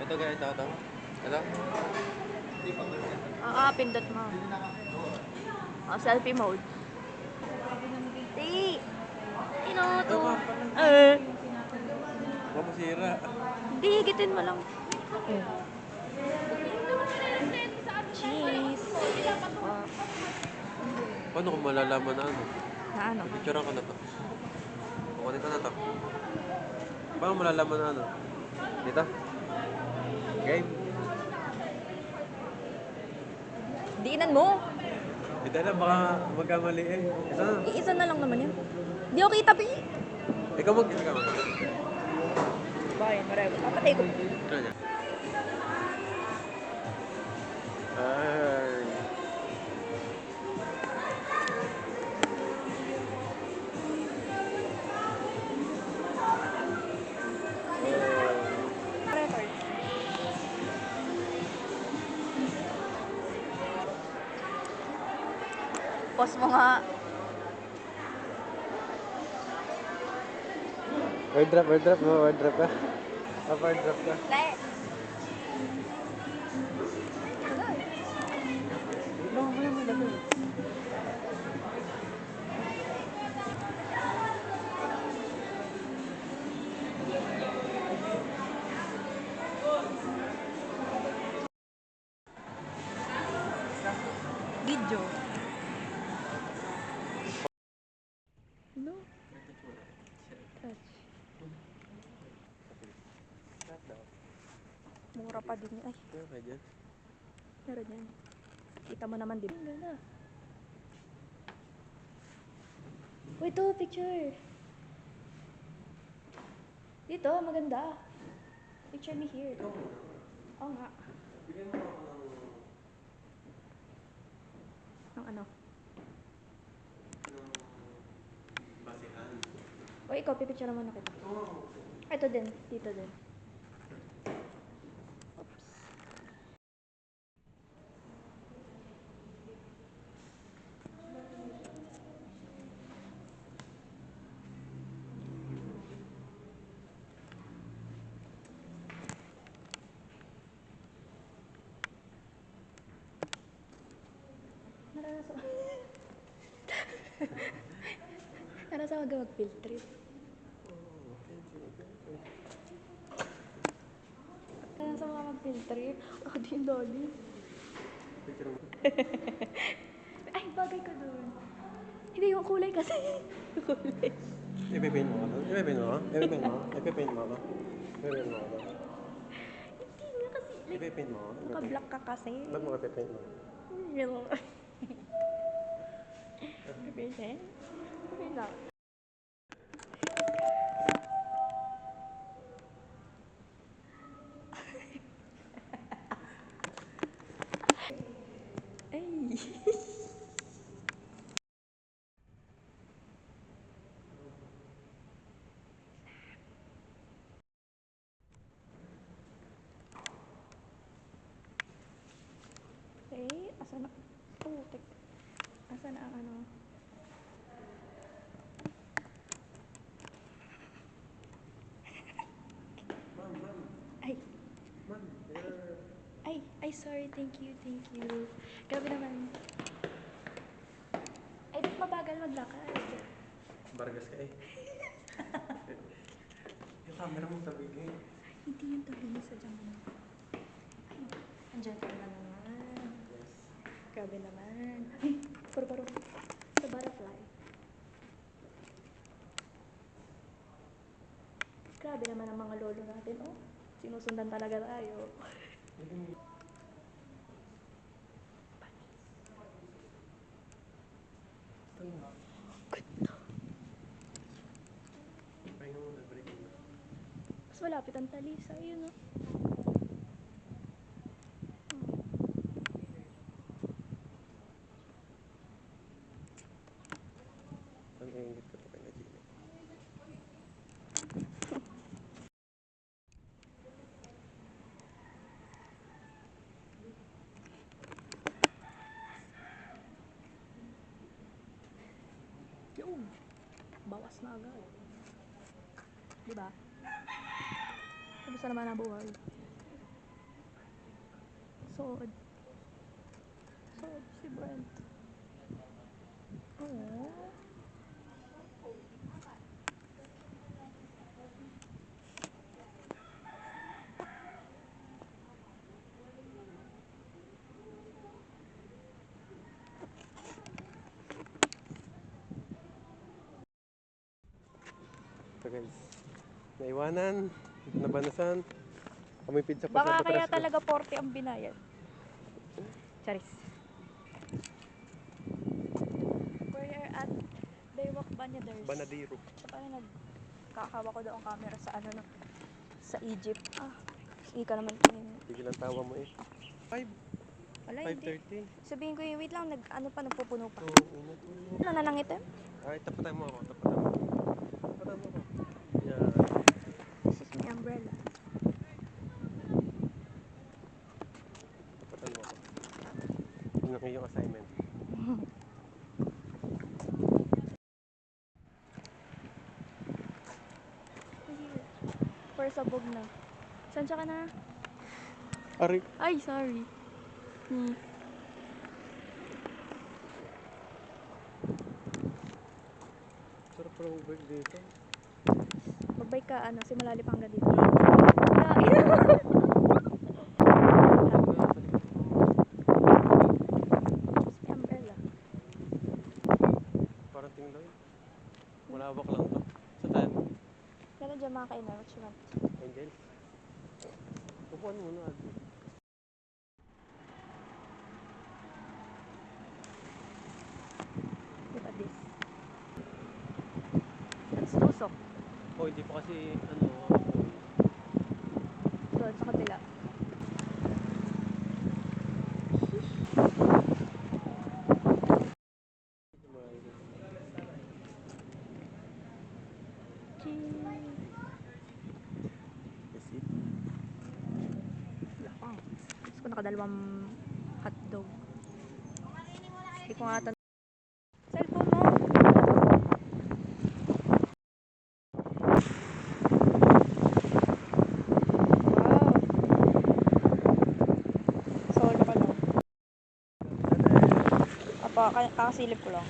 Ito kaya ito. Ito? Pindot mo. Selfie mode. Ito Tinoto. ka pala. Baka masira. Hindi, higitin mo lang. Cheese. Paano kung malalaman na ano? Na ano? Picturean ko na to. Kukunin ko na to. Paano malalaman na ano? Dito? Game? Diinan mo. Ito na, baka magkamali eh. Ito na. Iisa na lang naman yan. Di ako kita, Pi. Ikaw ikaw. Bakit? Marami. Papatay ko. Ito niya. Ay. Record. Pause mo nga. Airdrop mo, airdrop ka. Airdrop ka. Le. Ito mo na malagay. Video. No. Touch. Mura pa din. Ay, Okay dyan. meron yan. Kita mo naman din. Ang ganda. Wait, to picture. Dito, maganda. Picture me here. Oo nga. Bigyan mo ako Ang ano? ng basihan. O, ikaw, pipicture mo na kita. Oo. Ito din. Dito din. Oops. Naranasan Naranasan ka mag-field trip. Naranasan ka mag-field trip. Ako din, Dolly. Picture mo. Ay, bagay ka doon. Hindi, yung kulay kasi. Yung kulay. Ipipaint mo ako doon? Ipipaint mo ako? Ipipaint mo ako? Ipipaint mo ako? Ipipaint mo ako doon? Hindi nga kasi. Like, Ipipaint mo ako? naka-black ka kasi. Ba't mo ipipaint mo? Yun. Ipipaint? Ipipaint lang. Ay. Okay, asa na? Oh, tek. Asa na ang ano? Ma'am. Ay, Ma'am, ay, sorry. Thank you. Grabe naman. Ay, ba't mabagal maglakad? Bargas ka eh. Yung camera mo tabi ka eh. Hindi yung tabi niya sa jaman. Andiyan ka na naman. Yes. Grabe naman. Ay, paro. Sa butterfly. Grabe naman ang mga lolo natin, oh. Sinusundan talaga tayo. Pahinga muna, break muna. Mas malapit ang talisa, yun, oh. Ang ingit ko to kay na Gina. Yun. Bawas na agad. Diba? Kamusta naman ang buhay? Sood. Sood si Brent. Oo. So guys, naiwanan, nabanasan, kami pizza pa Baka sa kaya Batrasco. talaga 40 ang binayad. Charis. We're at Baywalk Banaders. Banadero. So, paano nagkakawa ko daw ang camera sa ano no? Sa Egypt. Ika naman kanina. Tigil ang tawa mo eh. 5, Wala, hindi. 5:30. Sabihin ko yung wait lang, nagpupuno pa. Oo, inat mo. Ano na nangitim? Ay, tapatan mo ako, tapatan mo. Tapatan mo ako. Yan. This is my umbrella. Tapatan mo ako. Yun ang iyong assignment. For sabog na. Saan siya ka na? Ari. Ay, sorry. Sarap pala mag-bike dito. Magbike ka, simula lipa hanggang dito. May umbrella. Parang tingloy. Malawak lang to. Sa tayo. Meron dyan mga kainan. What you want? Angel. Upuan muna. Look at this. That's tusok. Oh, hindi pa kasi ano. Doon sa kabila. Kasi. Wala pa. Gusto ko nakadalawang hotdog. Hindi ko nga cellphone mo. Wow. Solo ka lang. Apa, kakasilip ko lang.